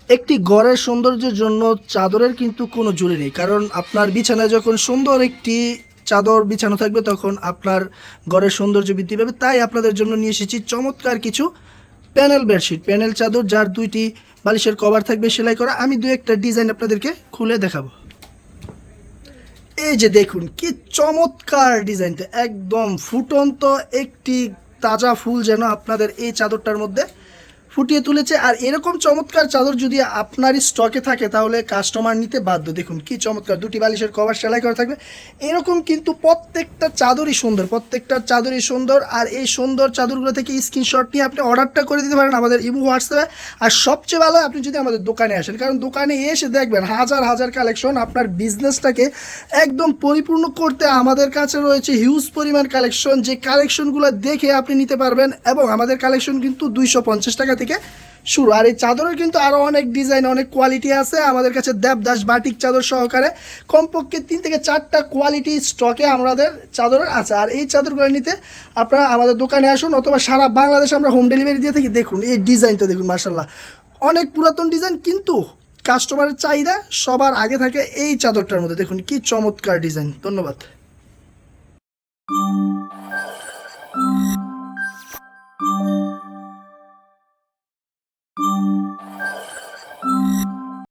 একটি ঘরের সৌন্দর্যের জন্য চাদরের কিন্তু কোনো জুড়ি নেই, কারণ আপনার বিছানায় যখন সুন্দর একটি চাদর বিছানো থাকবে তখন আপনার ঘরের সৌন্দর্য বৃদ্ধি পাবে। তাই আপনাদের জন্য নিয়ে এসেছি চমৎকার কিছু প্যানেল বেডশিট, প্যানেল চাদর, যার দুইটি বালিশের কভার থাকবে সেলাই করা। আমি দু একটা ডিজাইন আপনাদেরকে খুলে দেখাবো। এই যে দেখুন কি চমৎকার ডিজাইনটা, একদম ফুটন্ত একটি তাজা ফুল যেন আপনাদের এই চাদরটার মধ্যে ফুটিয়ে তুলেছে। আর এরকম চমৎকার চাদর যদি আপনারই স্টকে থাকে তাহলে কাস্টমার নিতে বাধ্য। দেখুন কি চমৎকার, দুটি বালিশের কভার সেলাই করা থাকবে। এরকম কিন্তু প্রত্যেকটা চাদরই সুন্দর, প্রত্যেকটা চাদরই সুন্দর। আর এই সুন্দর চাদরগুলো থেকে স্ক্রিনশট নিয়ে আপনি অর্ডারটা করে দিতে পারেন আমাদের ইমো হোয়াটসঅ্যাপে। আর সবচেয়ে ভালো আপনি যদি আমাদের দোকানে আসেন, কারণ দোকানে এসে দেখবেন হাজার হাজার কালেকশন। আপনার বিজনেসটাকে একদম পরিপূর্ণ করতে আমাদের কাছে রয়েছে হিউজ পরিমাণ কালেকশন, যে কালেকশনগুলো দেখে আপনি নিতে পারবেন। এবং আমাদের কালেকশন কিন্তু 250 টাকা থেকে শুরু। আর এই চাদরের কিন্তু আরও অনেক ডিজাইন, অনেক কোয়ালিটি আছে আমাদের কাছে। দেবদাস বাটিক চাদর সহকারে কমপক্ষে 3 থেকে 4টা কোয়ালিটি স্টকে আমাদের চাদরের আছে। আর এই চাদরগুলো নিতে আপনারা আমাদের দোকানে আসুন, অথবা সারা বাংলাদেশে আমরা হোম ডেলিভারি দিয়ে থাকি। দেখুন এই ডিজাইনটা দেখুন, মার্শাল্লাহ অনেক পুরাতন ডিজাইন, কিন্তু কাস্টমারের চাহিদা সবার আগে থাকে এই চাদরটার মধ্যে। দেখুন কি চমৎকার ডিজাইন। ধন্যবাদ।